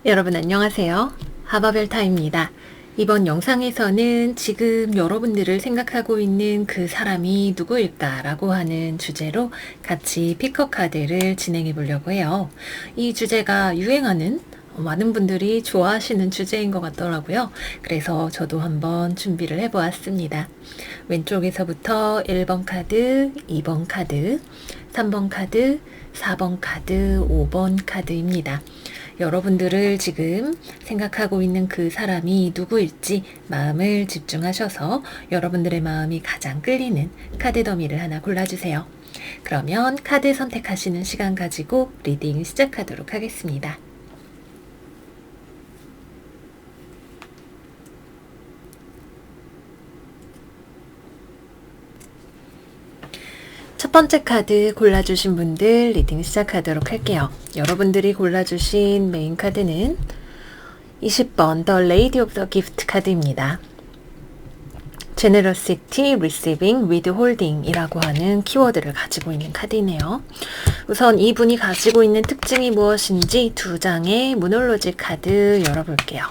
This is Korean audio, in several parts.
여러분 안녕하세요. 하바벨타입니다. 이번 영상에서는 지금 여러분들을 생각하고 있는 그 사람이 누구일까라고 하는 주제로 같이 픽업 카드를 진행해 보려고 해요. 이 주제가 유행하는 많은 분들이 좋아하시는 주제인 것 같더라고요. 그래서 저도 한번 준비를 해보았습니다. 왼쪽에서부터 1번 카드, 2번 카드, 3번 카드, 4번 카드, 5번 카드입니다. 여러분들을 지금 생각하고 있는 그 사람이 누구일지 마음을 집중하셔서 여러분들의 마음이 가장 끌리는 카드 더미를 하나 골라주세요. 그러면 카드 선택하시는 시간 가지고 리딩 시작하도록 하겠습니다. 첫 번째 카드 골라주신 분들 리딩 시작하도록 할게요. 여러분들이 골라주신 메인 카드는 20번 The Lady of the Gift 카드입니다. Generosity, Receiving, Withholding 이라고 하는 키워드를 가지고 있는 카드이네요. 우선 이분이 가지고 있는 특징이 무엇인지 두 장의 모놀로지 카드 열어볼게요.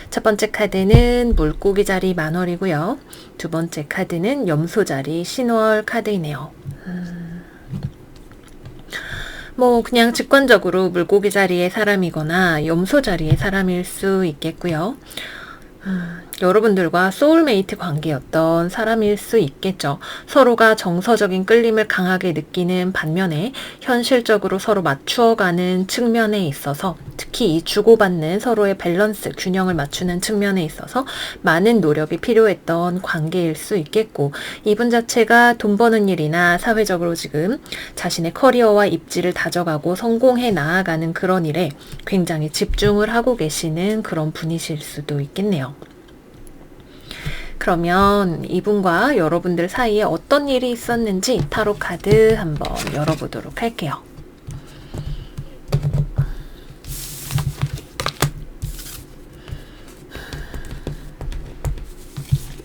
첫 번째 카드는 물고기 자리 만월이고요. 두 번째 카드는 염소 자리 신월 카드이네요. 그냥 직관적으로 물고기 자리의 사람이거나 염소 자리의 사람일 수 있겠고요. 여러분들과 소울메이트 관계였던 사람일 수 있겠죠. 서로가 정서적인 끌림을 강하게 느끼는 반면에 현실적으로 서로 맞추어가는 측면에 있어서 특히 이 주고받는 서로의 밸런스, 균형을 맞추는 측면에 있어서 많은 노력이 필요했던 관계일 수 있겠고, 이분 자체가 돈 버는 일이나 사회적으로 지금 자신의 커리어와 입지를 다져가고 성공해 나아가는 그런 일에 굉장히 집중을 하고 계시는 그런 분이실 수도 있겠네요. 그러면 이분과 여러분들 사이에 어떤 일이 있었는지 타로 카드 한번 열어보도록 할게요.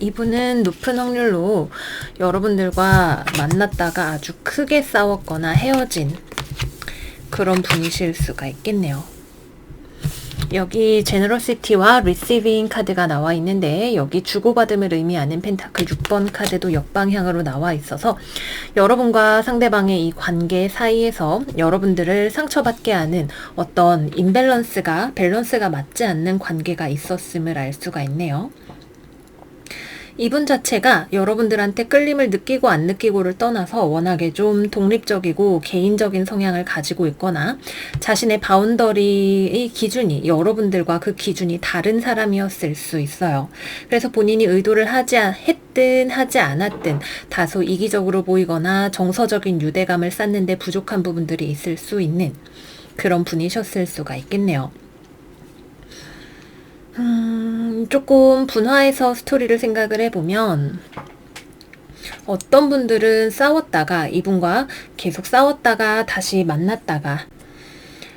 이분은 높은 확률로 여러분들과 만났다가 아주 크게 싸웠거나 헤어진 그런 분이실 수가 있겠네요. 여기 제너러시티와 리시빙 카드가 나와 있는데 여기 주고받음을 의미하는 펜타클 6번 카드도 역방향으로 나와 있어서 여러분과 상대방의 이 관계 사이에서 여러분들을 상처받게 하는 어떤 밸런스가 맞지 않는 관계가 있었음을 알 수가 있네요. 이분 자체가 여러분들한테 끌림을 느끼고 안 느끼고를 떠나서 워낙에 좀 독립적이고 개인적인 성향을 가지고 있거나 자신의 바운더리의 기준이 여러분들과 그 기준이 다른 사람이었을 수 있어요. 그래서 본인이 의도를 했든 하지 않았든 다소 이기적으로 보이거나 정서적인 유대감을 쌓는데 부족한 부분들이 있을 수 있는 그런 분이셨을 수가 있겠네요. 조금 분화해서 스토리를 생각을 해보면 어떤 분들은 싸웠다가 이분과 계속 싸웠다가 다시 만났다가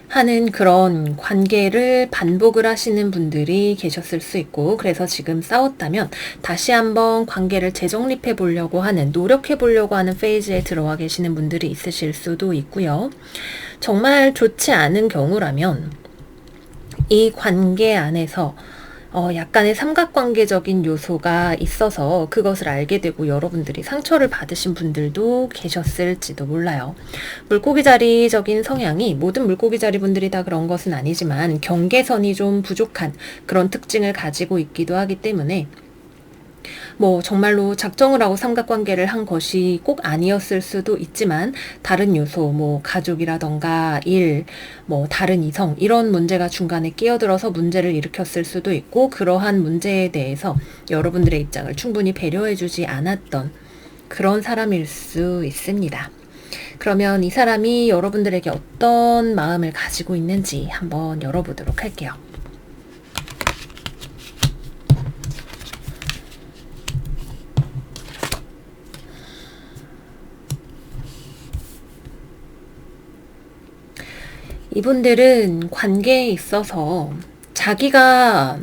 하는 그런 관계를 반복을 하시는 분들이 계셨을 수 있고, 그래서 지금 싸웠다면 다시 한번 관계를 재정립해 보려고 하는, 노력해 보려고 하는 페이지에 들어와 계시는 분들이 있으실 수도 있고요. 정말 좋지 않은 경우라면 이 관계 안에서 약간의 삼각관계적인 요소가 있어서 그것을 알게 되고 여러분들이 상처를 받으신 분들도 계셨을지도 몰라요. 물고기 자리적인 성향이 모든 물고기 자리 분들이 다 그런 것은 아니지만 경계선이 좀 부족한 그런 특징을 가지고 있기도 하기 때문에 정말로 작정을 하고 삼각관계를 한 것이 꼭 아니었을 수도 있지만 다른 요소, 가족이라던가 일, 다른 이성 이런 문제가 중간에 끼어들어서 문제를 일으켰을 수도 있고, 그러한 문제에 대해서 여러분들의 입장을 충분히 배려해주지 않았던 그런 사람일 수 있습니다. 그러면 이 사람이 여러분들에게 어떤 마음을 가지고 있는지 한번 열어보도록 할게요. 이분들은 관계에 있어서 자기가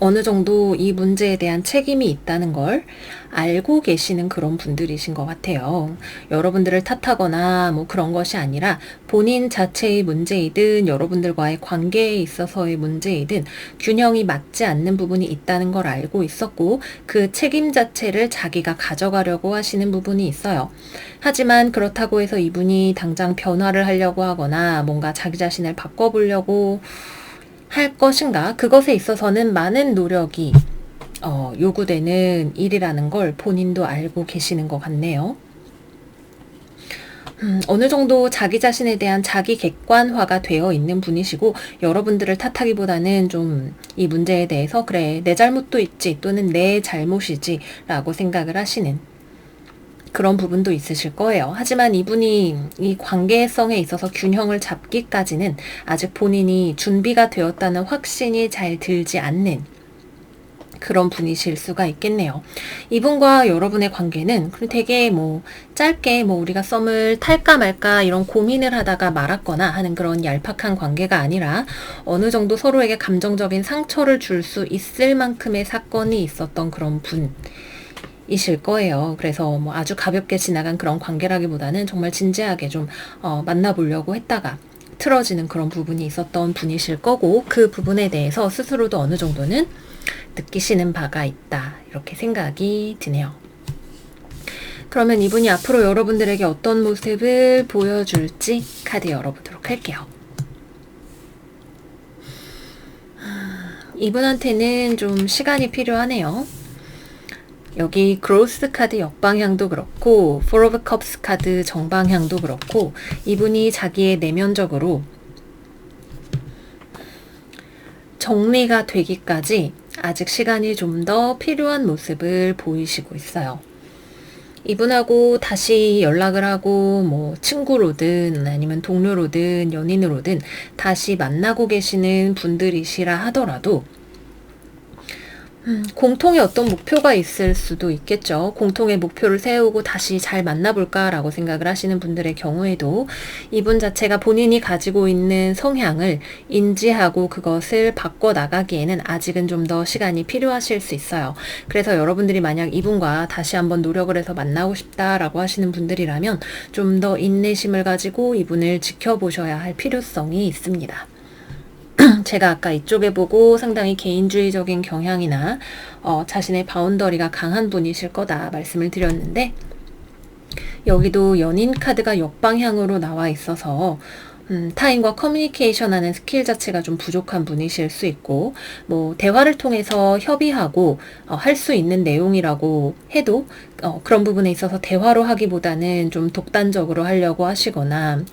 어느 정도 이 문제에 대한 책임이 있다는 걸 알고 계시는 그런 분들이신 것 같아요. 여러분들을 탓하거나 뭐 그런 것이 아니라 본인 자체의 문제이든 여러분들과의 관계에 있어서의 문제이든 균형이 맞지 않는 부분이 있다는 걸 알고 있었고 그 책임 자체를 자기가 가져가려고 하시는 부분이 있어요. 하지만 그렇다고 해서 이분이 당장 변화를 하려고 하거나 뭔가 자기 자신을 바꿔보려고 할 것인가? 그것에 있어서는 많은 노력이 요구되는 일이라는 걸 본인도 알고 계시는 것 같네요. 어느 정도 자기 자신에 대한 자기 객관화가 되어 있는 분이시고 여러분들을 탓하기보다는 좀 이 문제에 대해서 그래 내 잘못도 있지 또는 내 잘못이지 라고 생각을 하시는 그런 부분도 있으실 거예요. 하지만 이분이 이 관계성에 있어서 균형을 잡기까지는 아직 본인이 준비가 되었다는 확신이 잘 들지 않는 그런 분이실 수가 있겠네요. 이분과 여러분의 관계는 되게 뭐 짧게 뭐 우리가 썸을 탈까 말까 이런 고민을 하다가 말았거나 하는 그런 얄팍한 관계가 아니라 어느 정도 서로에게 감정적인 상처를 줄 수 있을 만큼의 사건이 있었던 그런 분이실 거예요. 그래서 뭐 아주 가볍게 지나간 그런 관계라기보다는 정말 진지하게 좀 만나보려고 했다가 틀어지는 그런 부분이 있었던 분이실 거고 그 부분에 대해서 스스로도 어느 정도는 느끼시는 바가 있다. 이렇게 생각이 드네요. 그러면 이분이 앞으로 여러분들에게 어떤 모습을 보여줄지 카드 열어보도록 할게요. 이분한테는 좀 시간이 필요하네요. 여기 그로스 카드 역방향도 그렇고 Four of Cups 카드 정방향도 그렇고 이분이 자기의 내면적으로 정리가 되기까지 아직 시간이 좀 더 필요한 모습을 보이시고 있어요. 이분하고 다시 연락을 하고 뭐 친구로든 아니면 동료로든 연인으로든 다시 만나고 계시는 분들이시라 하더라도 공통의 어떤 목표가 있을 수도 있겠죠. 공통의 목표를 세우고 다시 잘 만나볼까라고 생각을 하시는 분들의 경우에도 이분 자체가 본인이 가지고 있는 성향을 인지하고 그것을 바꿔나가기에는 아직은 좀 더 시간이 필요하실 수 있어요. 그래서 여러분들이 만약 이분과 다시 한번 노력을 해서 만나고 싶다라고 하시는 분들이라면 좀 더 인내심을 가지고 이분을 지켜보셔야 할 필요성이 있습니다. 제가 아까 이쪽에 보고 상당히 개인주의적인 경향이나 자신의 바운더리가 강한 분이실 거다 말씀을 드렸는데 여기도 연인 카드가 역방향으로 나와 있어서 타인과 커뮤니케이션하는 스킬 자체가 좀 부족한 분이실 수 있고 뭐 대화를 통해서 협의하고 할 수 있는 내용이라고 해도 그런 부분에 있어서 대화로 하기보다는 좀 독단적으로 하려고 하시거나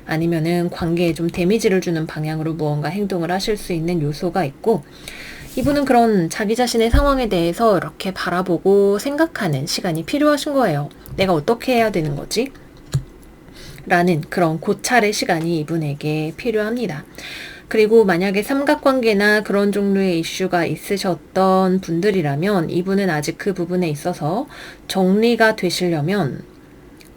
아니면은 관계에 좀 데미지를 주는 방향으로 무언가 행동을 하실 수 있는 요소가 있고 이분은 그런 자기 자신의 상황에 대해서 이렇게 바라보고 생각하는 시간이 필요하신 거예요. 내가 어떻게 해야 되는 거지? 라는 그런 고찰의 시간이 이분에게 필요합니다. 그리고 만약에 삼각관계나 그런 종류의 이슈가 있으셨던 분들이라면 이분은 아직 그 부분에 있어서 정리가 되시려면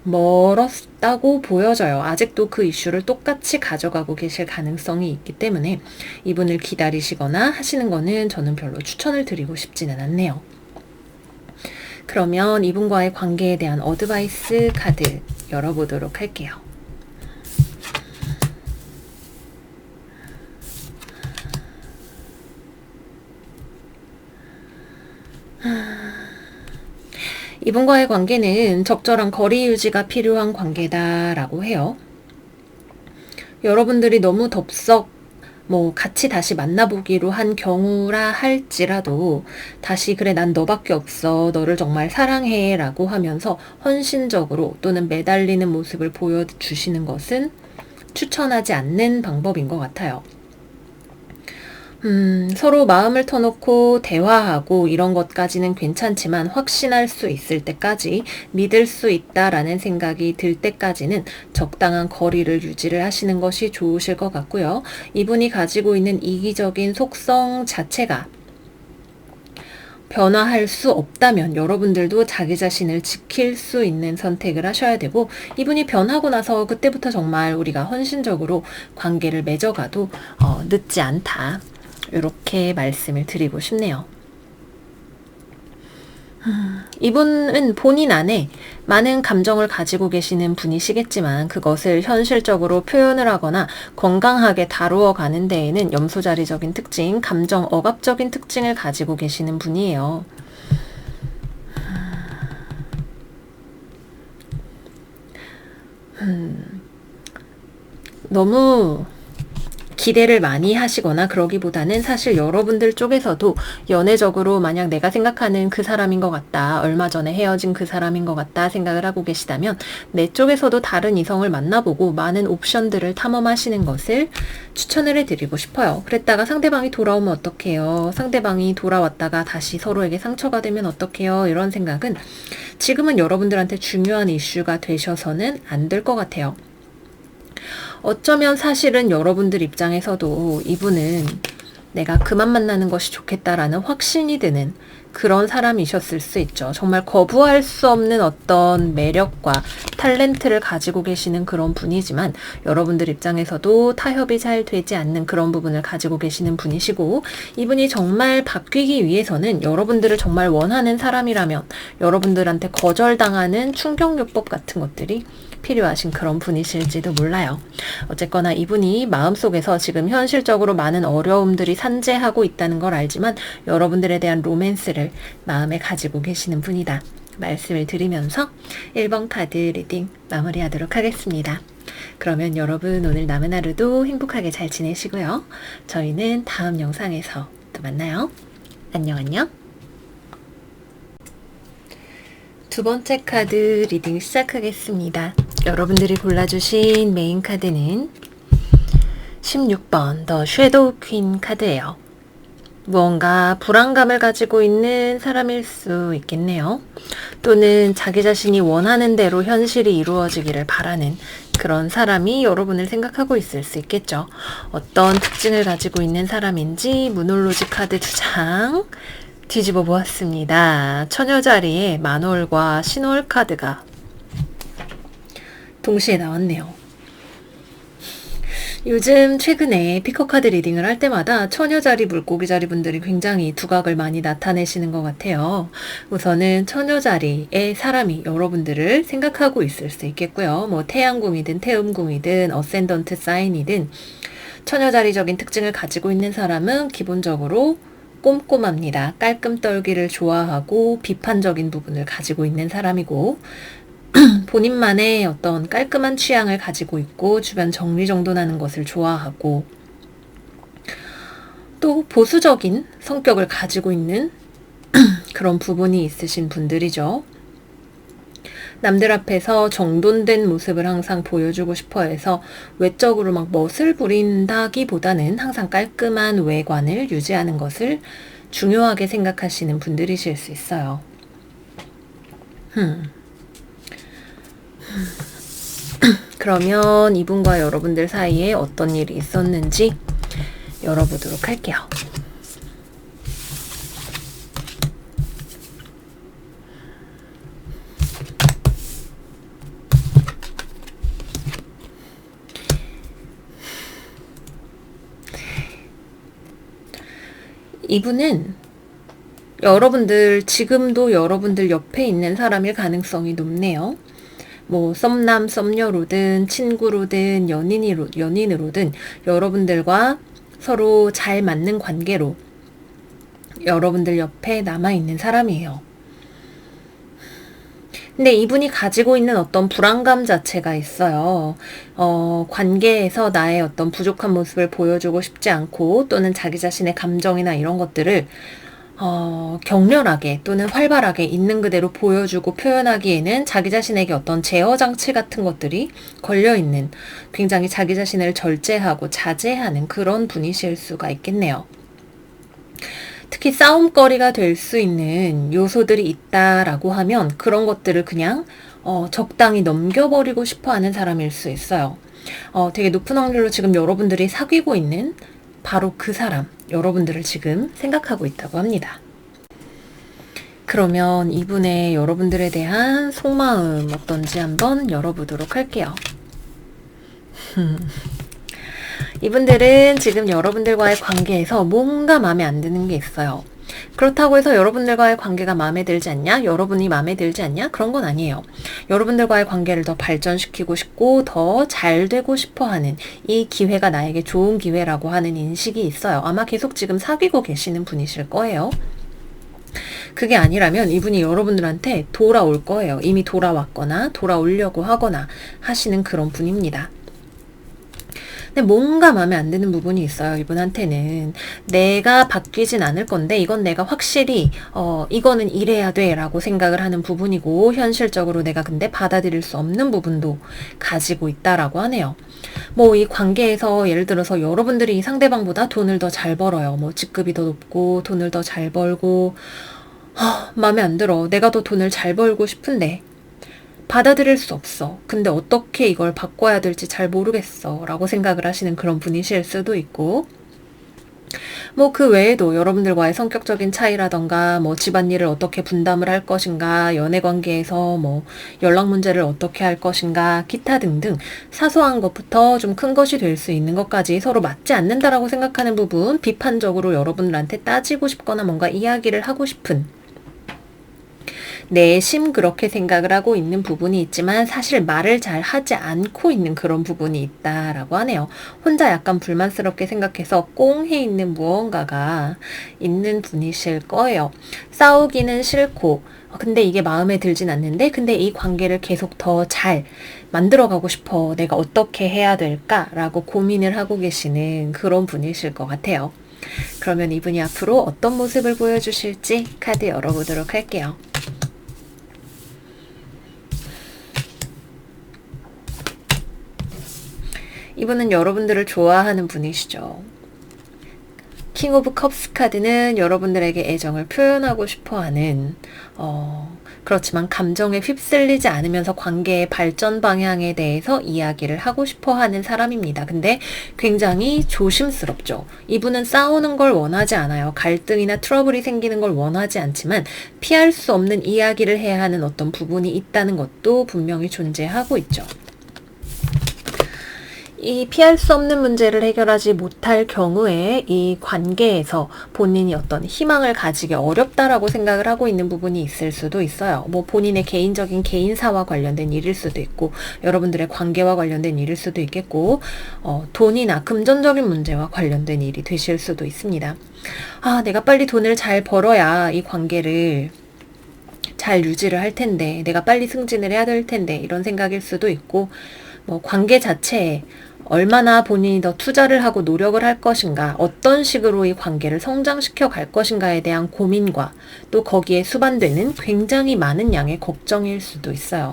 멀었다고 보여져요. 아직도 그 이슈를 똑같이 가져가고 계실 가능성이 있기 때문에 이분을 기다리시거나 하시는 거는 저는 별로 추천을 드리고 싶지는 않네요. 그러면 이분과의 관계에 대한 어드바이스 카드 열어보도록 할게요. 이분과의 관계는 적절한 거리 유지가 필요한 관계다라고 해요. 여러분들이 너무 덥석 같이 다시 만나보기로 한 경우라 할지라도 다시 그래 난 너밖에 없어 너를 정말 사랑해 라고 하면서 헌신적으로 또는 매달리는 모습을 보여주시는 것은 추천하지 않는 방법인 것 같아요. 서로 마음을 터놓고 대화하고 이런 것까지는 괜찮지만 확신할 수 있을 때까지 믿을 수 있다라는 생각이 들 때까지는 적당한 거리를 유지를 하시는 것이 좋으실 것 같고요. 이분이 가지고 있는 이기적인 속성 자체가 변화할 수 없다면 여러분들도 자기 자신을 지킬 수 있는 선택을 하셔야 되고 이분이 변하고 나서 그때부터 정말 우리가 헌신적으로 관계를 맺어가도 늦지 않다. 이렇게 말씀을 드리고 싶네요. 이분은 본인 안에 많은 감정을 가지고 계시는 분이시겠지만 그것을 현실적으로 표현을 하거나 건강하게 다루어 가는 데에는 염소자리적인 특징, 감정 억압적인 특징을 가지고 계시는 분이에요. 너무 기대를 많이 하시거나 그러기보다는 사실 여러분들 쪽에서도 연애적으로 만약 내가 생각하는 그 사람인 것 같다, 얼마 전에 헤어진 그 사람인 것 같다 생각을 하고 계시다면 내 쪽에서도 다른 이성을 만나보고 많은 옵션들을 탐험하시는 것을 추천을 해드리고 싶어요. 그랬다가 상대방이 돌아오면 어떡해요? 상대방이 돌아왔다가 다시 서로에게 상처가 되면 어떡해요? 이런 생각은 지금은 여러분들한테 중요한 이슈가 되셔서는 안 될 것 같아요. 어쩌면 사실은 여러분들 입장에서도 이분은 내가 그만 만나는 것이 좋겠다라는 확신이 드는 그런 사람이셨을 수 있죠. 정말 거부할 수 없는 어떤 매력과 탤런트를 가지고 계시는 그런 분이지만 여러분들 입장에서도 타협이 잘 되지 않는 그런 부분을 가지고 계시는 분이시고, 이분이 정말 바뀌기 위해서는 여러분들을 정말 원하는 사람이라면 여러분들한테 거절당하는 충격요법 같은 것들이 필요하신 그런 분이실지도 몰라요. 어쨌거나 이분이 마음속에서 지금 현실적으로 많은 어려움들이 산재하고 있다는 걸 알지만 여러분들에 대한 로맨스를 마음에 가지고 계시는 분이다 말씀을 드리면서 1번 카드 리딩 마무리하도록 하겠습니다. 그러면 여러분 오늘 남은 하루도 행복하게 잘 지내시고요. 저희는 다음 영상에서 또 만나요. 안녕 안녕. 두 번째 카드 리딩 시작하겠습니다. 여러분들이 골라주신 메인 카드는 16번 더 섀도우 퀸 카드예요. 무언가 불안감을 가지고 있는 사람일 수 있겠네요. 또는 자기 자신이 원하는 대로 현실이 이루어지기를 바라는 그런 사람이 여러분을 생각하고 있을 수 있겠죠. 어떤 특징을 가지고 있는 사람인지 무놀로지 카드 2장 뒤집어 보았습니다. 처녀 자리에 만월과 신월 카드가 동시에 나왔네요. 요즘 최근에 피커 카드 리딩을 할 때마다 처녀 자리, 물고기 자리 분들이 굉장히 두각을 많이 나타내시는 것 같아요. 우선은 처녀 자리에 사람이 여러분들을 생각하고 있을 수 있겠고요. 뭐 태양궁이든 태음궁이든 어센던트 사인이든 처녀 자리적인 특징을 가지고 있는 사람은 기본적으로 꼼꼼합니다. 깔끔 떨기를 좋아하고 비판적인 부분을 가지고 있는 사람이고 본인만의 어떤 깔끔한 취향을 가지고 있고 주변 정리정돈하는 것을 좋아하고 또 보수적인 성격을 가지고 있는 그런 부분이 있으신 분들이죠. 남들 앞에서 정돈된 모습을 항상 보여주고 싶어 해서 외적으로 막 멋을 부린다기보다는 항상 깔끔한 외관을 유지하는 것을 중요하게 생각하시는 분들이실 수 있어요. 그러면 이분과 여러분들 사이에 어떤 일이 있었는지 열어보도록 할게요. 이분은 지금도 여러분들 옆에 있는 사람일 가능성이 높네요. 뭐 썸남, 썸녀로든 친구로든 연인으로든 여러분들과 서로 잘 맞는 관계로 여러분들 옆에 남아있는 사람이에요. 근데 이분이 가지고 있는 어떤 불안감 자체가 있어요. 관계에서 나의 어떤 부족한 모습을 보여주고 싶지 않고 또는 자기 자신의 감정이나 이런 것들을 격렬하게 또는 활발하게 있는 그대로 보여주고 표현하기에는 자기 자신에게 어떤 제어 장치 같은 것들이 걸려있는 굉장히 자기 자신을 절제하고 자제하는 그런 분이실 수가 있겠네요. 특히 싸움거리가 될 수 있는 요소들이 있다라고 하면 그런 것들을 그냥 적당히 넘겨버리고 싶어하는 사람일 수 있어요. 되게 높은 확률로 지금 여러분들이 사귀고 있는 바로 그 사람, 여러분들을 지금 생각하고 있다고 합니다. 그러면 이분의 여러분들에 대한 속마음 어떤지 한번 열어보도록 할게요. 이분들은 지금 여러분들과의 관계에서 뭔가 마음에 안 드는 게 있어요. 그렇다고 해서 여러분들과의 관계가 마음에 들지 않냐? 여러분이 마음에 들지 않냐? 그런 건 아니에요. 여러분들과의 관계를 더 발전시키고 싶고 더 잘 되고 싶어 하는 이 기회가 나에게 좋은 기회라고 하는 인식이 있어요. 아마 계속 지금 사귀고 계시는 분이실 거예요. 그게 아니라면 이분이 여러분들한테 돌아올 거예요. 이미 돌아왔거나 돌아오려고 하거나 하시는 그런 분입니다. 근데 뭔가 마음에 안 드는 부분이 있어요. 이분한테는 내가 바뀌진 않을 건데 이건 내가 확실히 이거는 이래야 돼 라고 생각을 하는 부분이고 현실적으로 내가 근데 받아들일 수 없는 부분도 가지고 있다라고 하네요. 뭐 이 관계에서 예를 들어서 여러분들이 이 상대방보다 돈을 더 잘 벌어요. 뭐 직급이 더 높고 돈을 더 잘 벌고 마음에 안 들어. 내가 더 돈을 잘 벌고 싶은데 받아들일 수 없어. 근데 어떻게 이걸 바꿔야 될지 잘 모르겠어 라고 생각을 하시는 그런 분이실 수도 있고, 뭐 그 외에도 여러분들과의 성격적인 차이라던가 뭐 집안일을 어떻게 분담을 할 것인가, 연애 관계에서 뭐 연락 문제를 어떻게 할 것인가, 기타 등등 사소한 것부터 좀 큰 것이 될 수 있는 것까지 서로 맞지 않는다라고 생각하는 부분, 비판적으로 여러분들한테 따지고 싶거나 뭔가 이야기를 하고 싶은, 내심 그렇게 생각을 하고 있는 부분이 있지만 사실 말을 잘 하지 않고 있는 그런 부분이 있다라고 하네요. 혼자 약간 불만스럽게 생각해서 꽁해 있는 무언가가 있는 분이실 거예요. 싸우기는 싫고 근데 이게 마음에 들진 않는데 근데 이 관계를 계속 더 잘 만들어가고 싶어. 내가 어떻게 해야 될까라고 고민을 하고 계시는 그런 분이실 것 같아요. 그러면 이분이 앞으로 어떤 모습을 보여주실지 카드 열어보도록 할게요. 이분은 여러분들을 좋아하는 분이시죠. 킹 오브 컵스 카드는 여러분들에게 애정을 표현하고 싶어하는 그렇지만 감정에 휩쓸리지 않으면서 관계의 발전 방향에 대해서 이야기를 하고 싶어하는 사람입니다. 근데 굉장히 조심스럽죠. 이분은 싸우는 걸 원하지 않아요. 갈등이나 트러블이 생기는 걸 원하지 않지만 피할 수 없는 이야기를 해야 하는 어떤 부분이 있다는 것도 분명히 존재하고 있죠. 이 피할 수 없는 문제를 해결하지 못할 경우에 이 관계에서 본인이 어떤 희망을 가지기 어렵다라고 생각을 하고 있는 부분이 있을 수도 있어요. 뭐 본인의 개인적인 개인사와 관련된 일일 수도 있고 여러분들의 관계와 관련된 일일 수도 있겠고 돈이나 금전적인 문제와 관련된 일이 되실 수도 있습니다. 내가 빨리 돈을 잘 벌어야 이 관계를 잘 유지를 할 텐데 내가 빨리 승진을 해야 될 텐데 이런 생각일 수도 있고 뭐 관계 자체에 얼마나 본인이 더 투자를 하고 노력을 할 것인가, 어떤 식으로 이 관계를 성장시켜 갈 것인가에 대한 고민과 또 거기에 수반되는 굉장히 많은 양의 걱정일 수도 있어요.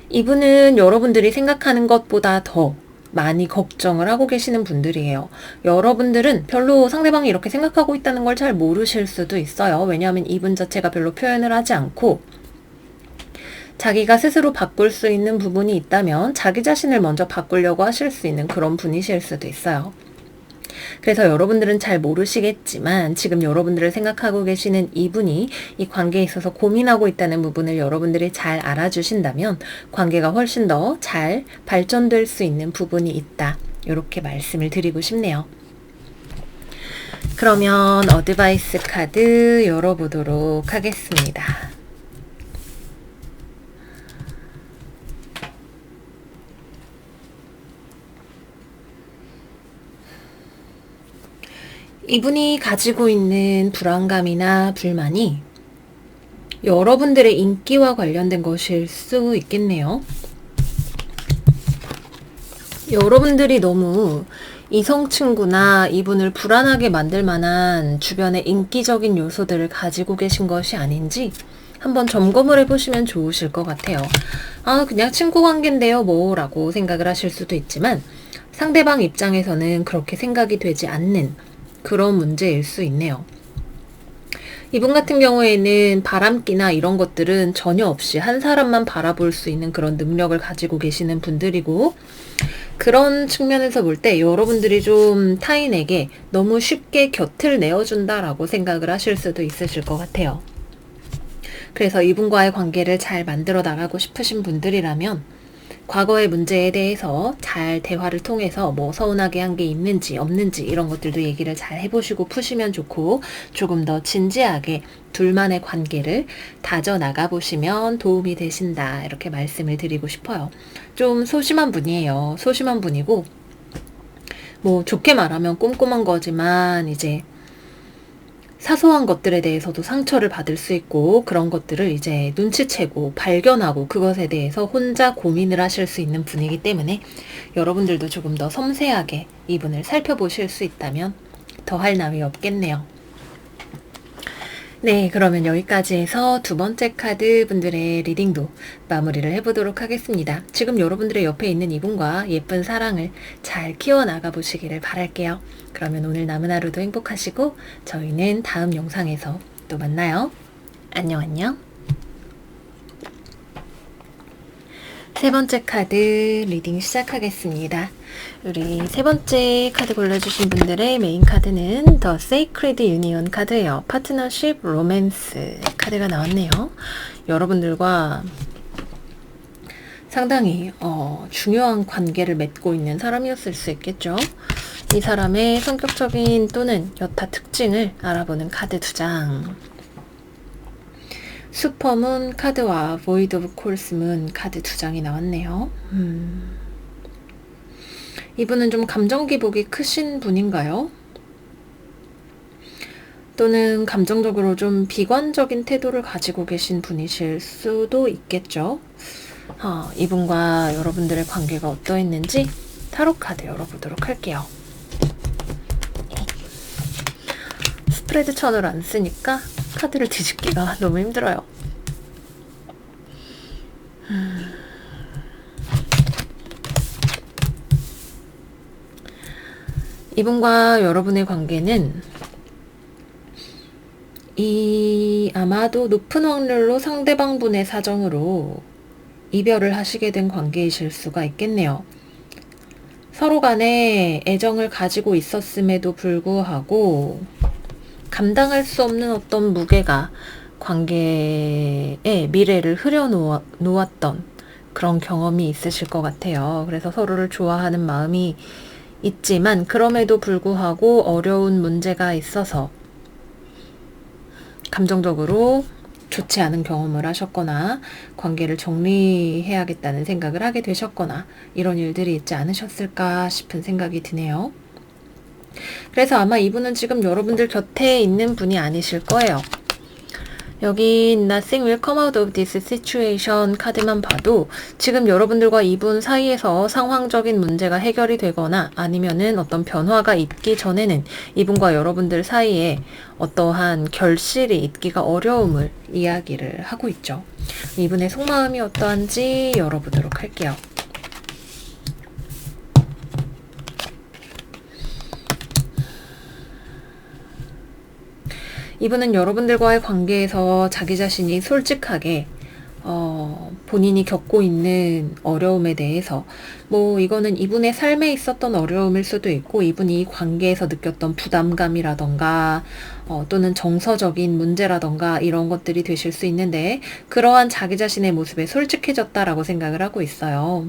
이분은 여러분들이 생각하는 것보다 더 많이 걱정을 하고 계시는 분들이에요. 여러분들은 별로 상대방이 이렇게 생각하고 있다는 걸 잘 모르실 수도 있어요. 왜냐하면 이분 자체가 별로 표현을 하지 않고 자기가 스스로 바꿀 수 있는 부분이 있다면 자기 자신을 먼저 바꾸려고 하실 수 있는 그런 분이실 수도 있어요. 그래서 여러분들은 잘 모르시겠지만 지금 여러분들을 생각하고 계시는 이분이 이 관계에 있어서 고민하고 있다는 부분을 여러분들이 잘 알아주신다면 관계가 훨씬 더 잘 발전될 수 있는 부분이 있다. 이렇게 말씀을 드리고 싶네요. 그러면 어드바이스 카드 열어보도록 하겠습니다. 이분이 가지고 있는 불안감이나 불만이 여러분들의 인기와 관련된 것일 수 있겠네요. 여러분들이 너무 이성 친구나 이분을 불안하게 만들 만한 주변의 인기적인 요소들을 가지고 계신 것이 아닌지 한번 점검을 해보시면 좋으실 것 같아요. 그냥 친구 관계인데요 뭐 라고 생각을 하실 수도 있지만 상대방 입장에서는 그렇게 생각이 되지 않는 그런 문제일 수 있네요. 이분 같은 경우에는 바람기나 이런 것들은 전혀 없이 한 사람만 바라볼 수 있는 그런 능력을 가지고 계시는 분들이고 그런 측면에서 볼 때 여러분들이 좀 타인에게 너무 쉽게 곁을 내어준다라고 생각을 하실 수도 있으실 것 같아요. 그래서 이분과의 관계를 잘 만들어 나가고 싶으신 분들이라면 과거의 문제에 대해서 잘 대화를 통해서 뭐 서운하게 한 게 있는지 없는지 이런 것들도 얘기를 잘 해보시고 푸시면 좋고, 조금 더 진지하게 둘만의 관계를 다져나가 보시면 도움이 되신다, 이렇게 말씀을 드리고 싶어요. 좀 소심한 분이에요. 소심한 분이고, 뭐 좋게 말하면 꼼꼼한 거지만 이제 사소한 것들에 대해서도 상처를 받을 수 있고, 그런 것들을 이제 눈치채고 발견하고 그것에 대해서 혼자 고민을 하실 수 있는 분이기 때문에, 여러분들도 조금 더 섬세하게 이분을 살펴보실 수 있다면 더할 나위 없겠네요. 네, 그러면 여기까지 해서 두 번째 카드 분들의 리딩도 마무리를 해보도록 하겠습니다. 지금 여러분들의 옆에 있는 이분과 예쁜 사랑을 잘 키워나가 보시기를 바랄게요. 그러면 오늘 남은 하루도 행복하시고 저희는 다음 영상에서 또 만나요. 안녕 안녕. 세 번째 카드 리딩 시작하겠습니다. 우리 세 번째 카드 골라주신 분들의 메인 카드는 The Sacred Union 카드예요. 파트너십 로맨스 카드가 나왔네요. 여러분들과 상당히 중요한 관계를 맺고 있는 사람이었을 수 있겠죠. 이 사람의 성격적인 또는 여타 특징을 알아보는 카드 2장. 슈퍼문 카드와 보이드 오브 콜스문 카드 2장이 나왔네요. 이분은 좀 감정 기복이 크신 분인가요? 또는 감정적으로 좀 비관적인 태도를 가지고 계신 분이실 수도 있겠죠. 이분과 여러분들의 관계가 어떠했는지 타로 카드 열어보도록 할게요. 스프레드 천을 안 쓰니까 카드를 뒤집기가 너무 힘들어요. 이분과 여러분의 관계는 아마도 높은 확률로 상대방 분의 사정으로 이별을 하시게 된 관계이실 수가 있겠네요. 서로 간에 애정을 가지고 있었음에도 불구하고 감당할 수 없는 어떤 무게가 관계의 미래를 흐려놓았던 그런 경험이 있으실 것 같아요. 그래서 서로를 좋아하는 마음이 있지만 그럼에도 불구하고 어려운 문제가 있어서 감정적으로 좋지 않은 경험을 하셨거나 관계를 정리해야겠다는 생각을 하게 되셨거나 이런 일들이 있지 않으셨을까 싶은 생각이 드네요. 그래서 아마 이분은 지금 여러분들 곁에 있는 분이 아니실 거예요. 여기 Nothing will come out of this situation 카드만 봐도 지금 여러분들과 이분 사이에서 상황적인 문제가 해결이 되거나 아니면은 어떤 변화가 있기 전에는 이분과 여러분들 사이에 어떠한 결실이 있기가 어려움을 이야기를 하고 있죠. 이분의 속마음이 어떠한지 열어보도록 할게요. 이분은 여러분들과의 관계에서 자기 자신이 솔직하게 본인이 겪고 있는 어려움에 대해서, 뭐 이거는 이분의 삶에 있었던 어려움일 수도 있고 이분이 관계에서 느꼈던 부담감이라던가 또는 정서적인 문제라던가 이런 것들이 되실 수 있는데, 그러한 자기 자신의 모습에 솔직해졌다라고 생각을 하고 있어요.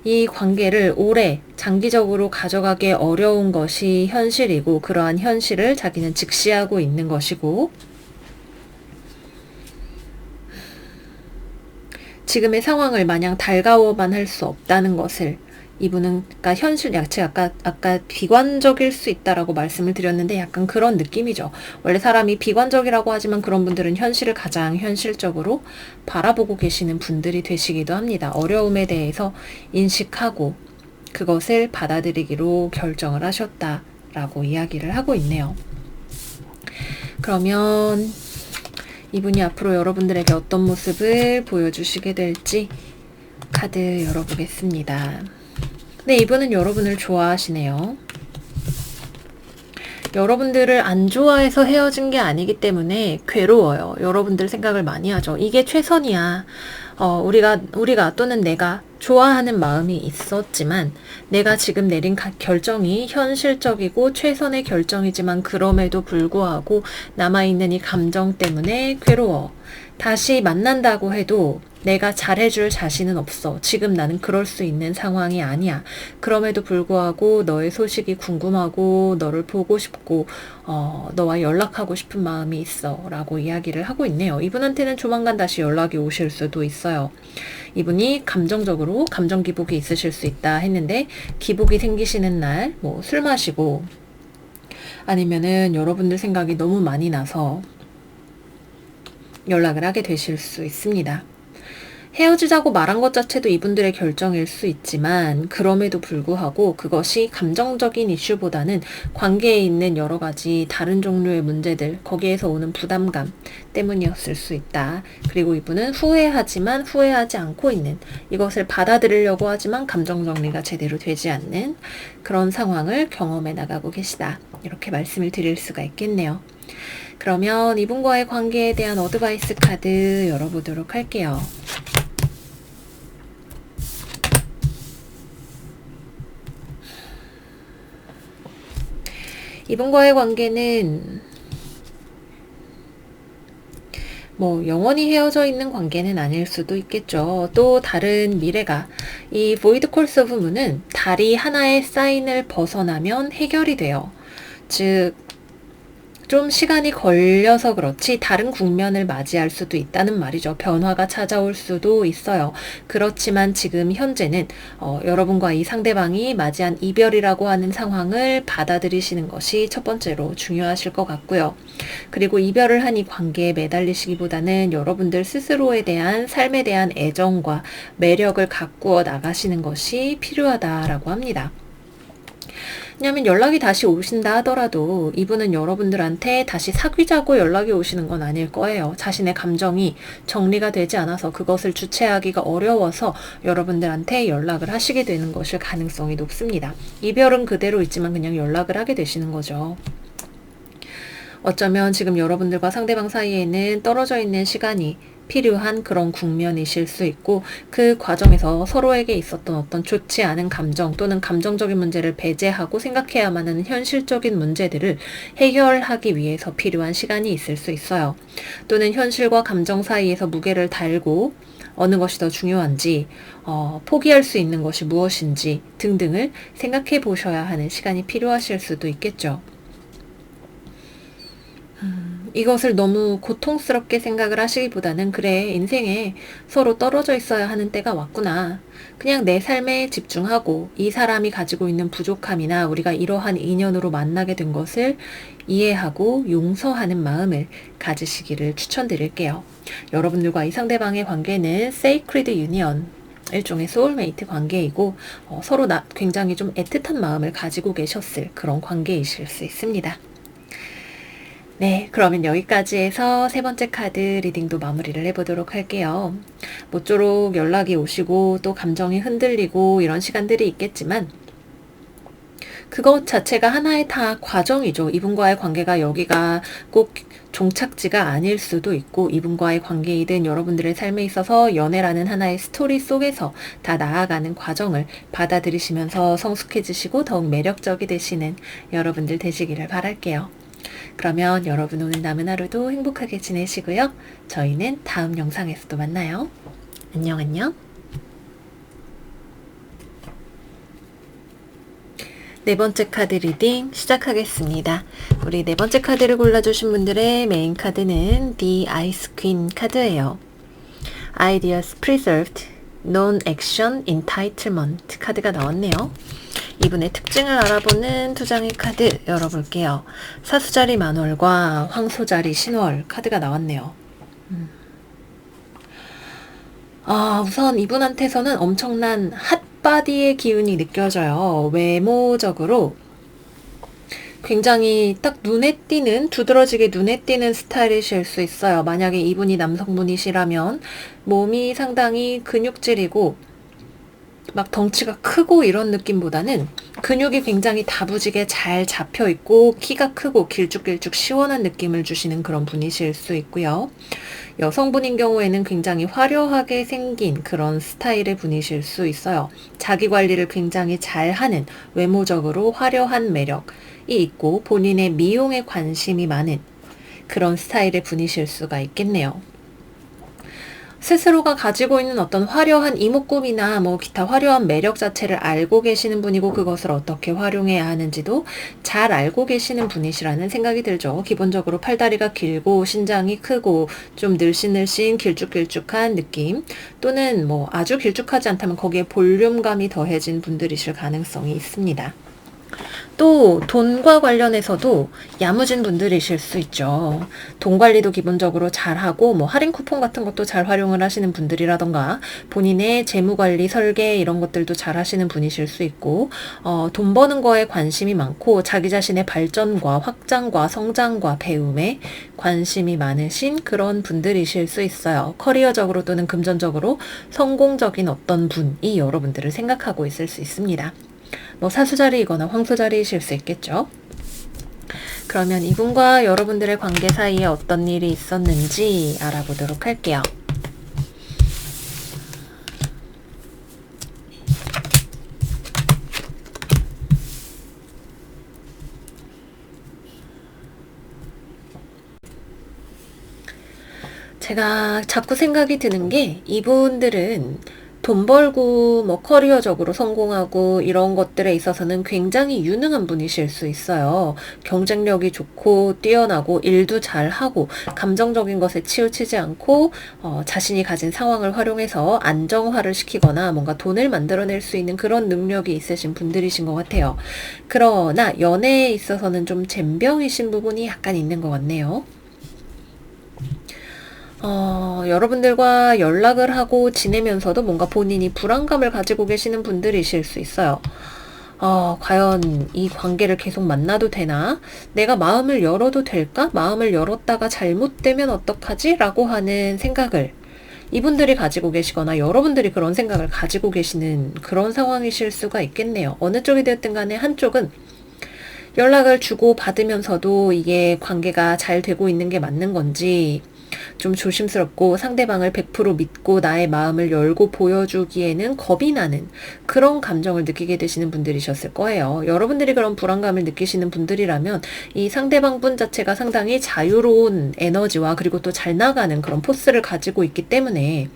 이 관계를 오래 장기적으로 가져가기 어려운 것이 현실이고, 그러한 현실을 자기는 직시하고 있는 것이고, 지금의 상황을 마냥 달가워만 할 수 없다는 것을 이분은, 그러니까 현실, 제가 아까 비관적일 수 있다라고 말씀을 드렸는데 약간 그런 느낌이죠. 원래 사람이 비관적이라고 하지만 그런 분들은 현실을 가장 현실적으로 바라보고 계시는 분들이 되시기도 합니다. 어려움에 대해서 인식하고 그것을 받아들이기로 결정을 하셨다라고 이야기를 하고 있네요. 그러면 이분이 앞으로 여러분들에게 어떤 모습을 보여주시게 될지 카드 열어보겠습니다. 네, 이분은 여러분을 좋아하시네요. 여러분들을 안 좋아해서 헤어진 게 아니기 때문에 괴로워요. 여러분들 생각을 많이 하죠. 이게 최선이야. 우리가 또는 내가 좋아하는 마음이 있었지만 내가 지금 내린 결정이 현실적이고 최선의 결정이지만 그럼에도 불구하고 남아있는 이 감정 때문에 괴로워. 다시 만난다고 해도 내가 잘해줄 자신은 없어. 지금 나는 그럴 수 있는 상황이 아니야. 그럼에도 불구하고 너의 소식이 궁금하고 너를 보고 싶고 너와 연락하고 싶은 마음이 있어 라고 이야기를 하고 있네요. 이분한테는 조만간 다시 연락이 오실 수도 있어요. 이분이 감정적으로 감정 기복이 있으실 수 있다 했는데 기복이 생기시는 날 뭐 술 마시고 아니면은 여러분들 생각이 너무 많이 나서 연락을 하게 되실 수 있습니다. 헤어지자고 말한 것 자체도 이분들의 결정일 수 있지만 그럼에도 불구하고 그것이 감정적인 이슈보다는 관계에 있는 여러 가지 다른 종류의 문제들, 거기에서 오는 부담감 때문이었을 수 있다. 그리고 이분은 후회하지만 후회하지 않고 있는, 이것을 받아들이려고 하지만 감정 정리가 제대로 되지 않는 그런 상황을 경험해 나가고 계시다. 이렇게 말씀을 드릴 수가 있겠네요. 그러면 이분과의 관계에 대한 어드바이스 카드 열어보도록 할게요. 이분과의 관계는 뭐 영원히 헤어져 있는 관계는 아닐 수도 있겠죠. 또 다른 미래가, 이 void course of moon은 달이 하나의 사인을 벗어나면 해결이 돼요. 즉 좀 시간이 걸려서 그렇지 다른 국면을 맞이할 수도 있다는 말이죠. 변화가 찾아올 수도 있어요. 그렇지만 지금 현재는 여러분과 이 상대방이 맞이한 이별이라고 하는 상황을 받아들이시는 것이 첫 번째로 중요하실 것 같고요. 그리고 이별을 한 이 관계에 매달리시기보다는 여러분들 스스로에 대한 삶에 대한 애정과 매력을 가꾸어 나가시는 것이 필요하다라고 합니다. 왜냐하면 연락이 다시 오신다 하더라도 이분은 여러분들한테 다시 사귀자고 연락이 오시는 건 아닐 거예요. 자신의 감정이 정리가 되지 않아서 그것을 주체하기가 어려워서 여러분들한테 연락을 하시게 되는 것일 가능성이 높습니다. 이별은 그대로 있지만 그냥 연락을 하게 되시는 거죠. 어쩌면 지금 여러분들과 상대방 사이에는 떨어져 있는 시간이 필요한 그런 국면이실 수 있고, 그 과정에서 서로에게 있었던 어떤 좋지 않은 감정 또는 감정적인 문제를 배제하고 생각해야만 하는 현실적인 문제들을 해결하기 위해서 필요한 시간이 있을 수 있어요. 또는 현실과 감정 사이에서 무게를 달고 어느 것이 더 중요한지, 포기할 수 있는 것이 무엇인지 등등을 생각해 보셔야 하는 시간이 필요하실 수도 있겠죠. 이것을 너무 고통스럽게 생각을 하시기보다는, 그래, 인생에 서로 떨어져 있어야 하는 때가 왔구나. 그냥 내 삶에 집중하고 이 사람이 가지고 있는 부족함이나 우리가 이러한 인연으로 만나게 된 것을 이해하고 용서하는 마음을 가지시기를 추천드릴게요. 여러분들과 이 상대방의 관계는 Sacred Union, 일종의 소울메이트 관계이고 서로 굉장히 좀 애틋한 마음을 가지고 계셨을 그런 관계이실 수 있습니다. 네, 그러면 여기까지 해서 세 번째 카드 리딩도 마무리를 해보도록 할게요. 모쪼록 연락이 오시고 또 감정이 흔들리고 이런 시간들이 있겠지만 그것 자체가 하나의 다 과정이죠. 이분과의 관계가 여기가 꼭 종착지가 아닐 수도 있고, 이분과의 관계이든 여러분들의 삶에 있어서 연애라는 하나의 스토리 속에서 다 나아가는 과정을 받아들이시면서 성숙해지시고 더욱 매력적이 되시는 여러분들 되시기를 바랄게요. 그러면 여러분 오늘 남은 하루도 행복하게 지내시고요. 저희는 다음 영상에서도 만나요. 안녕 안녕. 네 번째 카드 리딩 시작하겠습니다. 우리 네 번째 카드를 골라주신 분들의 메인 카드는 The Ice Queen 카드예요. Ideas Preserved, Non-Action Entitlement 카드가 나왔네요. 이분의 특징을 알아보는 두 장의 카드 열어볼게요. 사수자리 만월과 황소자리 신월 카드가 나왔네요. 우선 이분한테서는 엄청난 핫바디의 기운이 느껴져요. 외모적으로 굉장히 딱 눈에 띄는, 두드러지게 눈에 띄는 스타일이실 수 있어요. 만약에 이분이 남성분이시라면 몸이 상당히 근육질이고 막 덩치가 크고 이런 느낌보다는 근육이 굉장히 다부지게 잘 잡혀 있고 키가 크고 길쭉길쭉 시원한 느낌을 주시는 그런 분이실 수 있고요. 여성분인 경우에는 굉장히 화려하게 생긴 그런 스타일의 분이실 수 있어요. 자기 관리를 굉장히 잘하는, 외모적으로 화려한 매력이 있고 본인의 미용에 관심이 많은 그런 스타일의 분이실 수가 있겠네요. 스스로가 가지고 있는 어떤 화려한 이목구비나 뭐 기타 화려한 매력 자체를 알고 계시는 분이고 그것을 어떻게 활용해야 하는지도 잘 알고 계시는 분이시라는 생각이 들죠. 기본적으로 팔다리가 길고 신장이 크고 좀 늘씬늘씬 길쭉길쭉한 느낌, 또는 뭐 아주 길쭉하지 않다면 거기에 볼륨감이 더해진 분들이실 가능성이 있습니다. 또 돈과 관련해서도 야무진 분들이실 수 있죠. 돈 관리도 기본적으로 잘하고 뭐 할인 쿠폰 같은 것도 잘 활용을 하시는 분들이라던가 본인의 재무 관리 설계 이런 것들도 잘 하시는 분이실 수 있고, 돈 버는 거에 관심이 많고 자기 자신의 발전과 확장과 성장과 배움에 관심이 많으신 그런 분들이실 수 있어요. 커리어적으로 또는 금전적으로 성공적인 어떤 분이 여러분들을 생각하고 있을 수 있습니다. 뭐 사수자리이거나 황소자리이실 수 있겠죠. 그러면 이분과 여러분들의 관계 사이에 어떤 일이 있었는지 알아보도록 할게요. 제가 자꾸 생각이 드는 게, 이분들은 돈 벌고 뭐 커리어적으로 성공하고 이런 것들에 있어서는 굉장히 유능한 분이실 수 있어요. 경쟁력이 좋고 뛰어나고 일도 잘하고 감정적인 것에 치우치지 않고 자신이 가진 상황을 활용해서 안정화를 시키거나 뭔가 돈을 만들어낼 수 있는 그런 능력이 있으신 분들이신 것 같아요. 그러나 연애에 있어서는 좀 젬병이신 부분이 약간 있는 것 같네요. 여러분들과 연락을 하고 지내면서도 뭔가 본인이 불안감을 가지고 계시는 분들이실 수 있어요. 과연 이 관계를 계속 만나도 되나? 내가 마음을 열어도 될까? 마음을 열었다가 잘못되면 어떡하지? 라고 하는 생각을 이분들이 가지고 계시거나 여러분들이 그런 생각을 가지고 계시는 그런 상황이실 수가 있겠네요. 어느 쪽이 되었든 간에 한쪽은 연락을 주고 받으면서도 이게 관계가 잘 되고 있는 게 맞는 건지 좀 조심스럽고 상대방을 100% 믿고 나의 마음을 열고 보여주기에는 겁이 나는 그런 감정을 느끼게 되시는 분들이셨을 거예요. 여러분들이 그런 불안감을 느끼시는 분들이라면 이 상대방 분 자체가 상당히 자유로운 에너지와 그리고 또 잘 나가는 그런 포스를 가지고 있기 때문에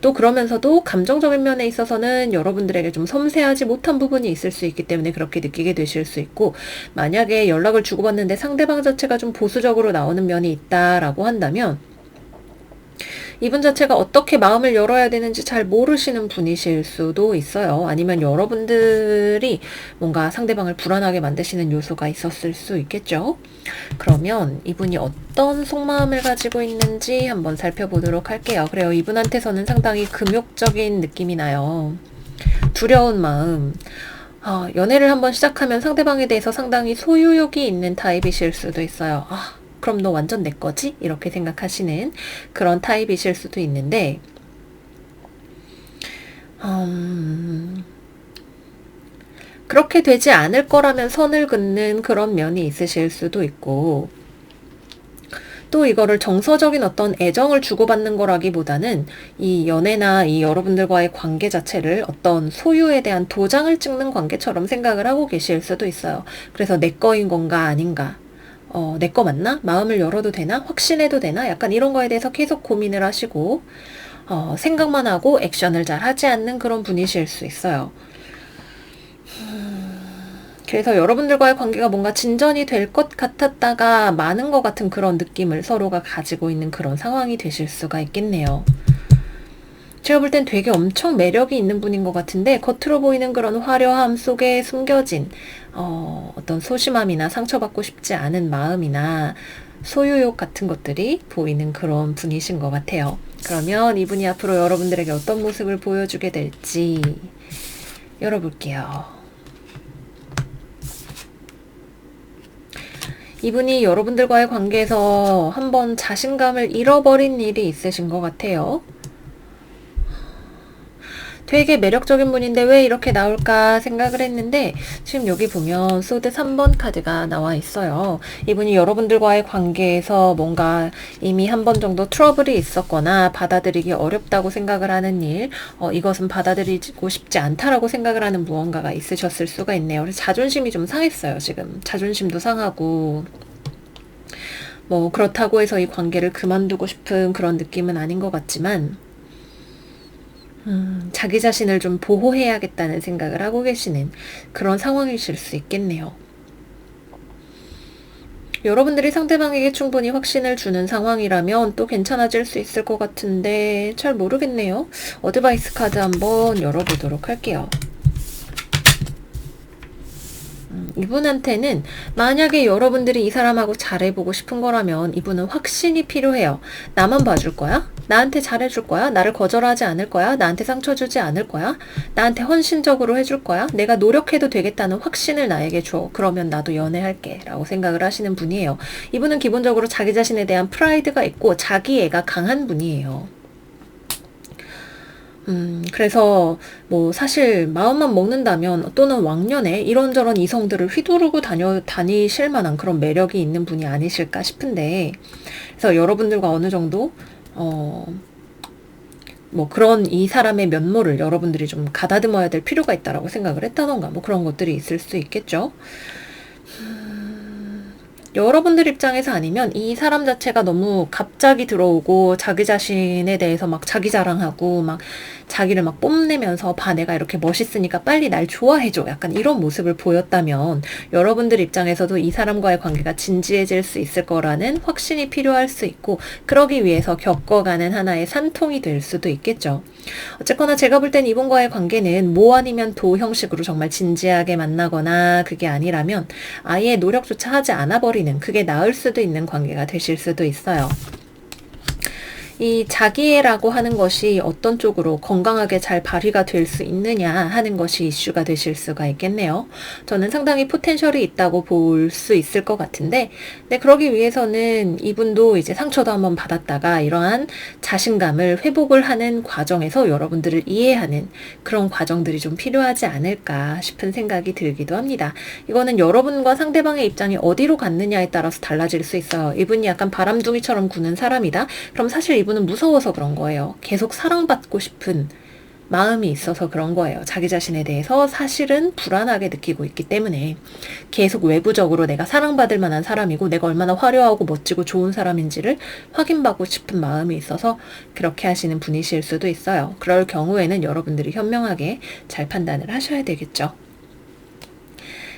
또 그러면서도 감정적인 면에 있어서는 여러분들에게 좀 섬세하지 못한 부분이 있을 수 있기 때문에 그렇게 느끼게 되실 수 있고, 만약에 연락을 주고받는데 상대방 자체가 좀 보수적으로 나오는 면이 있다라고 한다면 이분 자체가 어떻게 마음을 열어야 되는지 잘 모르시는 분이실 수도 있어요. 아니면 여러분들이 뭔가 상대방을 불안하게 만드시는 요소가 있었을 수 있겠죠. 그러면 이분이 어떤 속마음을 가지고 있는지 한번 살펴보도록 할게요. 그래요. 이분한테서는 상당히 금욕적인 느낌이 나요. 두려운 마음. 연애를 한번 시작하면 상대방에 대해서 상당히 소유욕이 있는 타입이실 수도 있어요. 그럼 너 완전 내 거지? 이렇게 생각하시는 그런 타입이실 수도 있는데, 그렇게 되지 않을 거라면 선을 긋는 그런 면이 있으실 수도 있고, 또 이거를 정서적인 어떤 애정을 주고받는 거라기보다는 이 연애나 이 여러분들과의 관계 자체를 어떤 소유에 대한 도장을 찍는 관계처럼 생각을 하고 계실 수도 있어요. 그래서 내 거인 건가 아닌가, 내 거 맞나? 마음을 열어도 되나? 확신해도 되나? 약간 이런 거에 대해서 계속 고민을 하시고 생각만 하고 액션을 잘 하지 않는 그런 분이실 수 있어요. 그래서 여러분들과의 관계가 뭔가 진전이 될 것 같았다가 많은 것 같은 그런 느낌을 서로가 가지고 있는 그런 상황이 되실 수가 있겠네요. 제가 볼 땐 되게 엄청 매력이 있는 분인 것 같은데, 겉으로 보이는 그런 화려함 속에 숨겨진 어떤 소심함이나 상처받고 싶지 않은 마음이나 소유욕 같은 것들이 보이는 그런 분이신 것 같아요. 그러면 이분이 앞으로 여러분들에게 어떤 모습을 보여주게 될지 열어볼게요. 이분이 여러분들과의 관계에서 한번 자신감을 잃어버린 일이 있으신 것 같아요. 되게 매력적인 분인데 왜 이렇게 나올까 생각을 했는데, 지금 여기 보면 소드 3번 카드가 나와 있어요. 이분이 여러분들과의 관계에서 뭔가 이미 한 번 정도 트러블이 있었거나 받아들이기 어렵다고 생각을 하는 일, 이것은 받아들이고 싶지 않다라고 생각을 하는 무언가가 있으셨을 수가 있네요. 그래서 자존심이 좀 상했어요. 지금 자존심도 상하고 뭐 그렇다고 해서 이 관계를 그만두고 싶은 그런 느낌은 아닌 것 같지만 자기 자신을 좀 보호해야겠다는 생각을 하고 계시는 그런 상황이실 수 있겠네요. 여러분들이 상대방에게 충분히 확신을 주는 상황이라면 또 괜찮아질 수 있을 것 같은데 잘 모르겠네요. 어드바이스 카드 한번 열어보도록 할게요. 이분한테는 만약에 여러분들이 이 사람하고 잘해보고 싶은 거라면 이분은 확신이 필요해요. 나만 봐줄 거야? 나한테 잘해줄 거야? 나를 거절하지 않을 거야? 나한테 상처 주지 않을 거야? 나한테 헌신적으로 해줄 거야? 내가 노력해도 되겠다는 확신을 나에게 줘. 그러면 나도 연애할게. 라고 생각을 하시는 분이에요. 이분은 기본적으로 자기 자신에 대한 프라이드가 있고 자기애가 강한 분이에요. 그래서 뭐 사실 마음만 먹는다면 또는 왕년에 이런저런 이성들을 휘두르고 다니실 만한 그런 매력이 있는 분이 아니실까 싶은데, 그래서 여러분들과 어느 정도 뭐 그런 이 사람의 면모를 여러분들이 좀 가다듬어야 될 필요가 있다라고 생각을 했다던가 뭐 그런 것들이 있을 수 있겠죠. 여러분들 입장에서 아니면 이 사람 자체가 너무 갑자기 들어오고 자기 자신에 대해서 막 자기 자랑하고 막 자기를 막 뽐내면서 봐 내가 이렇게 멋있으니까 빨리 날 좋아해줘 약간 이런 모습을 보였다면 여러분들 입장에서도 이 사람과의 관계가 진지해질 수 있을 거라는 확신이 필요할 수 있고 그러기 위해서 겪어가는 하나의 산통이 될 수도 있겠죠. 어쨌거나 제가 볼 땐 이분과의 관계는 모 아니면 도 형식으로 정말 진지하게 만나거나 그게 아니라면 아예 노력조차 하지 않아 버리는 그게 나을 수도 있는 관계가 되실 수도 있어요. 이 자기애라고 하는 것이 어떤 쪽으로 건강하게 잘 발휘가 될 수 있느냐 하는 것이 이슈가 되실 수가 있겠네요. 저는 상당히 포텐셜이 있다고 볼 수 있을 것 같은데, 네, 그러기 위해서는 이분도 이제 상처도 한번 받았다가 이러한 자신감을 회복을 하는 과정에서 여러분들을 이해하는 그런 과정들이 좀 필요하지 않을까 싶은 생각이 들기도 합니다. 이거는 여러분과 상대방의 입장이 어디로 갔느냐에 따라서 달라질 수 있어요. 이분이 약간 바람둥이처럼 구는 사람이다? 그럼 사실 이분은 무서워서 그런 거예요. 계속 사랑받고 싶은 마음이 있어서 그런 거예요. 자기 자신에 대해서 사실은 불안하게 느끼고 있기 때문에 계속 외부적으로 내가 사랑받을 만한 사람이고 내가 얼마나 화려하고 멋지고 좋은 사람인지를 확인받고 싶은 마음이 있어서 그렇게 하시는 분이실 수도 있어요. 그럴 경우에는 여러분들이 현명하게 잘 판단을 하셔야 되겠죠.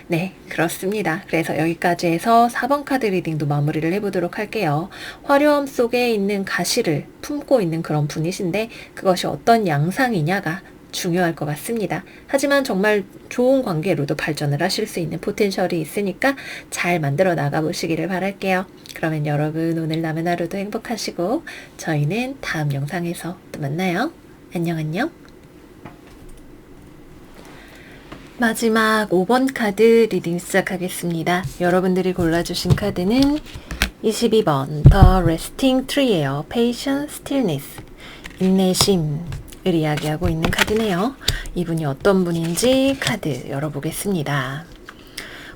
네, 그렇습니다. 그래서 여기까지 해서 4번 카드 리딩도 마무리를 해보도록 할게요. 화려함 속에 있는 가시를 품고 있는 그런 분이신데 그것이 어떤 양상이냐가 중요할 것 같습니다. 하지만 정말 좋은 관계로도 발전을 하실 수 있는 포텐셜이 있으니까 잘 만들어 나가보시기를 바랄게요. 그러면 여러분 오늘 남은 하루도 행복하시고 저희는 다음 영상에서 또 만나요. 안녕 안녕. 마지막 5번 카드 리딩 시작하겠습니다. 여러분들이 골라주신 카드는 22번 The Resting Tree예요. Patience, Stillness, 인내심을 이야기하고 있는 카드네요. 이분이 어떤 분인지 카드 열어보겠습니다.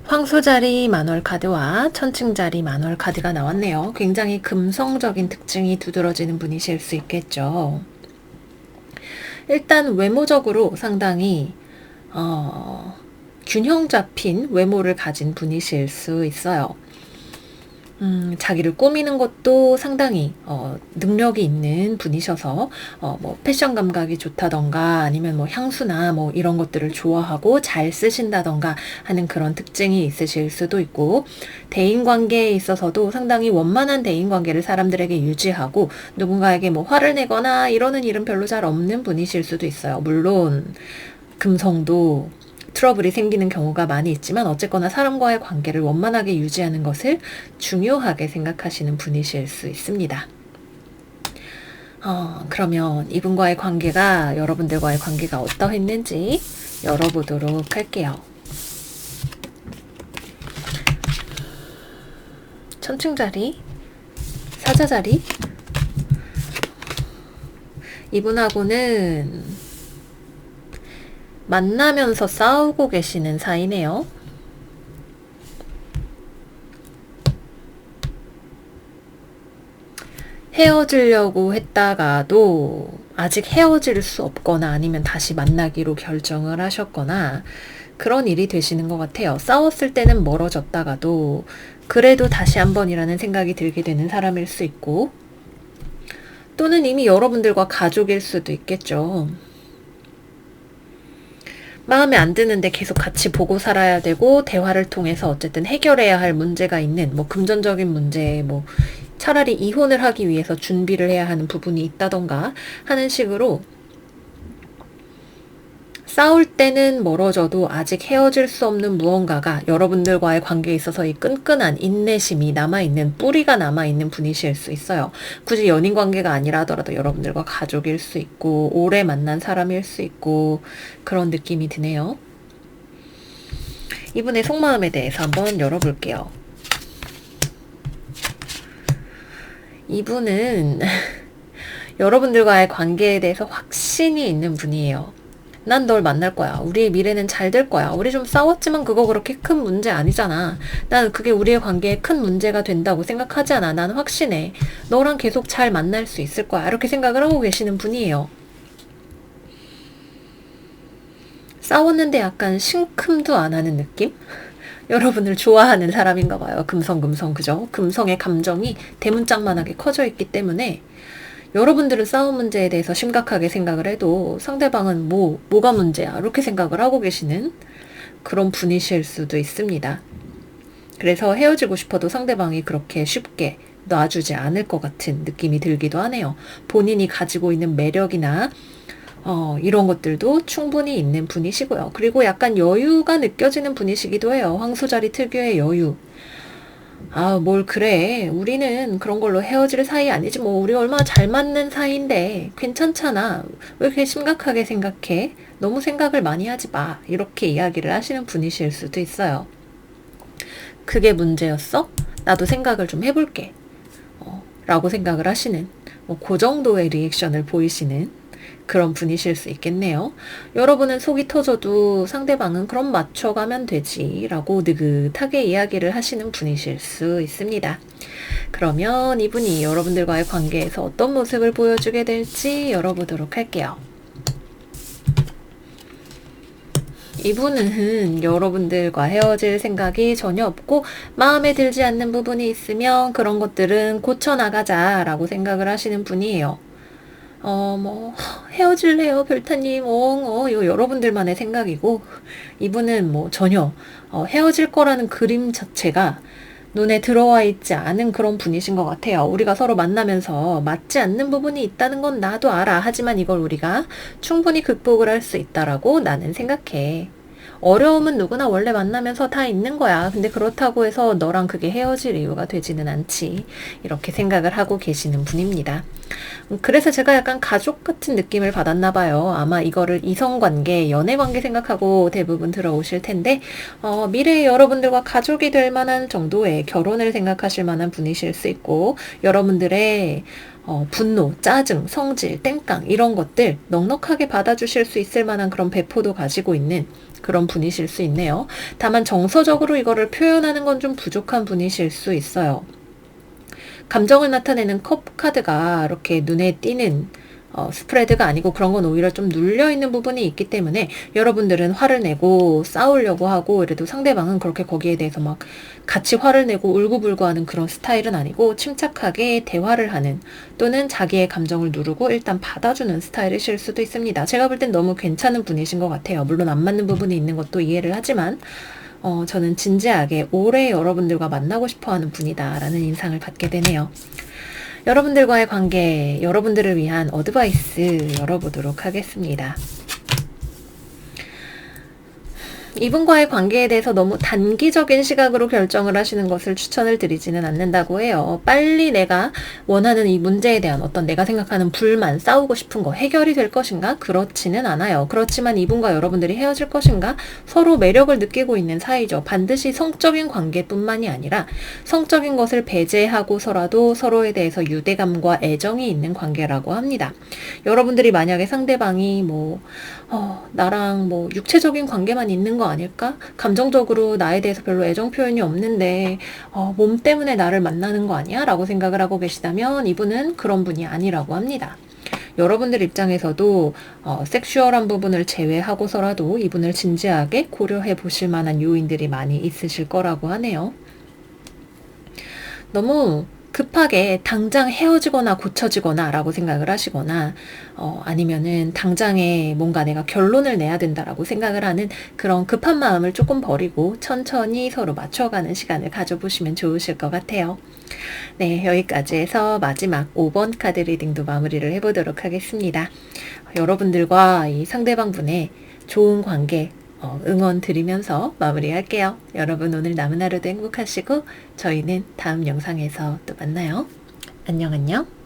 황소자리 만월 카드와 천칭자리 만월 카드가 나왔네요. 굉장히 금성적인 특징이 두드러지는 분이실 수 있겠죠. 일단 외모적으로 상당히 균형 잡힌 외모를 가진 분이실 수 있어요. 자기를 꾸미는 것도 상당히 능력이 있는 분이셔서 뭐 패션 감각이 좋다던가 아니면 뭐 향수나 뭐 이런 것들을 좋아하고 잘 쓰신다던가 하는 그런 특징이 있으실 수도 있고 대인관계에 있어서도 상당히 원만한 대인관계를 사람들에게 유지하고 누군가에게 뭐 화를 내거나 이러는 일은 별로 잘 없는 분이실 수도 있어요. 물론 금성도 트러블이 생기는 경우가 많이 있지만 어쨌거나 사람과의 관계를 원만하게 유지하는 것을 중요하게 생각하시는 분이실 수 있습니다. 그러면 이분과의 관계가 여러분들과의 관계가 어떠했는지 열어보도록 할게요. 천칭자리, 사자자리. 이분하고는 만나면서 싸우고 계시는 사이네요. 헤어지려고 했다가도 아직 헤어질 수 없거나 아니면 다시 만나기로 결정을 하셨거나 그런 일이 되시는 것 같아요. 싸웠을 때는 멀어졌다가도 그래도 다시 한 번이라는 생각이 들게 되는 사람일 수 있고, 또는 이미 여러분들과 가족일 수도 있겠죠. 마음에 안 드는데 계속 같이 보고 살아야 되고, 대화를 통해서 어쨌든 해결해야 할 문제가 있는, 뭐 금전적인 문제, 뭐 차라리 이혼을 하기 위해서 준비를 해야 하는 부분이 있다던가 하는 식으로 싸울 때는 멀어져도 아직 헤어질 수 없는 무언가가 여러분들과의 관계에 있어서 이 끈끈한 인내심이 남아있는, 뿌리가 남아있는 분이실 수 있어요. 굳이 연인 관계가 아니라 하더라도 여러분들과 가족일 수 있고 오래 만난 사람일 수 있고 그런 느낌이 드네요. 이분의 속마음에 대해서 한번 열어볼게요. 이분은 여러분들과의 관계에 대해서 확신이 있는 분이에요. 난 널 만날 거야. 우리의 미래는 잘 될 거야. 우리 좀 싸웠지만 그거 그렇게 큰 문제 아니잖아. 난 그게 우리의 관계에 큰 문제가 된다고 생각하지 않아. 난 확신해. 너랑 계속 잘 만날 수 있을 거야. 이렇게 생각을 하고 계시는 분이에요. 싸웠는데 약간 심큼도 안 하는 느낌? 여러분을 좋아하는 사람인가 봐요. 금성, 그죠? 금성의 감정이 대문짝만하게 커져 있기 때문에 여러분들은 싸움 문제에 대해서 심각하게 생각을 해도 상대방은 뭐가 문제야? 이렇게 생각을 하고 계시는 그런 분이실 수도 있습니다. 그래서 헤어지고 싶어도 상대방이 그렇게 쉽게 놔주지 않을 것 같은 느낌이 들기도 하네요. 본인이 가지고 있는 매력이나 이런 것들도 충분히 있는 분이시고요. 그리고 약간 여유가 느껴지는 분이시기도 해요. 황소자리 특유의 여유. 뭘 그래. 우리는 그런 걸로 헤어질 사이 아니지. 뭐 우리 얼마나 잘 맞는 사이인데 괜찮잖아. 왜 그렇게 심각하게 생각해? 너무 생각을 많이 하지 마. 이렇게 이야기를 하시는 분이실 수도 있어요. 그게 문제였어? 나도 생각을 좀 해볼게. 라고 생각을 하시는 그 정도의 리액션을 보이시는 그런 분이실 수 있겠네요. 여러분은 속이 터져도 상대방은 그럼 맞춰가면 되지 라고 느긋하게 이야기를 하시는 분이실 수 있습니다. 그러면 이분이 여러분들과의 관계에서 어떤 모습을 보여주게 될지 열어보도록 할게요. 이분은 여러분들과 헤어질 생각이 전혀 없고 마음에 들지 않는 부분이 있으면 그런 것들은 고쳐나가자 라고 생각을 하시는 분이에요. 헤어질래요, 별타님. 이거 여러분들만의 생각이고, 이분은 전혀, 헤어질 거라는 그림 자체가 눈에 들어와 있지 않은 그런 분이신 것 같아요. 우리가 서로 만나면서 맞지 않는 부분이 있다는 건 나도 알아. 하지만 이걸 우리가 충분히 극복을 할 수 있다라고 나는 생각해. 어려움은 누구나 원래 만나면서 다 있는 거야. 근데 그렇다고 해서 너랑 그게 헤어질 이유가 되지는 않지. 이렇게 생각을 하고 계시는 분입니다. 그래서 제가 약간 가족 같은 느낌을 받았나 봐요. 아마 이거를 이성관계, 연애관계 생각하고 대부분 들어오실 텐데 미래에 여러분들과 가족이 될 만한 정도의 결혼을 생각하실 만한 분이실 수 있고 여러분들의 분노, 짜증, 성질, 땡깡 이런 것들 넉넉하게 받아주실 수 있을 만한 그런 배포도 가지고 있는 그런 분이실 수 있네요. 다만 정서적으로 이거를 표현하는 건 좀 부족한 분이실 수 있어요. 감정을 나타내는 컵 카드가 이렇게 눈에 띄는 스프레드가 아니고 그런 건 오히려 좀 눌려있는 부분이 있기 때문에 여러분들은 화를 내고 싸우려고 하고 이래도 상대방은 그렇게 거기에 대해서 막 같이 화를 내고 울고불고 하는 그런 스타일은 아니고 침착하게 대화를 하는 또는 자기의 감정을 누르고 일단 받아주는 스타일이실 수도 있습니다. 제가 볼 땐 너무 괜찮은 분이신 것 같아요. 물론 안 맞는 부분이 있는 것도 이해를 하지만 저는 진지하게 오래 여러분들과 만나고 싶어하는 분이다 라는 인상을 받게 되네요. 여러분들과의 관계, 여러분들을 위한 어드바이스 열어보도록 하겠습니다. 이분과의 관계에 대해서 너무 단기적인 시각으로 결정을 하시는 것을 추천을 드리지는 않는다고 해요. 빨리 내가 원하는 이 문제에 대한 어떤 내가 생각하는 불만, 싸우고 싶은 거 해결이 될 것인가? 그렇지는 않아요. 그렇지만 이분과 여러분들이 헤어질 것인가? 서로 매력을 느끼고 있는 사이죠. 반드시 성적인 관계뿐만이 아니라 성적인 것을 배제하고서라도 서로에 대해서 유대감과 애정이 있는 관계라고 합니다. 여러분들이 만약에 상대방이 나랑 육체적인 관계만 있는 거 아닐까? 감정적으로 나에 대해서 별로 애정 표현이 없는데 몸 때문에 나를 만나는 거 아니야? 라고 생각을 하고 계시다면 이분은 그런 분이 아니라고 합니다. 여러분들 입장에서도 섹슈얼한 부분을 제외하고서라도 이분을 진지하게 고려해 보실 만한 요인들이 많이 있으실 거라고 하네요. 너무 급하게 당장 헤어지거나 고쳐지거나 라고 생각을 하시거나 아니면은 당장에 뭔가 내가 결론을 내야 된다라고 생각을 하는 그런 급한 마음을 조금 버리고 천천히 서로 맞춰가는 시간을 가져보시면 좋으실 것 같아요. 네, 여기까지 해서 마지막 5번 카드 리딩도 마무리를 해보도록 하겠습니다. 여러분들과 이 상대방 분의 좋은 관계 응원 드리면서 마무리할게요. 여러분 오늘 남은 하루도 행복하시고 저희는 다음 영상에서 또 만나요. 안녕 안녕.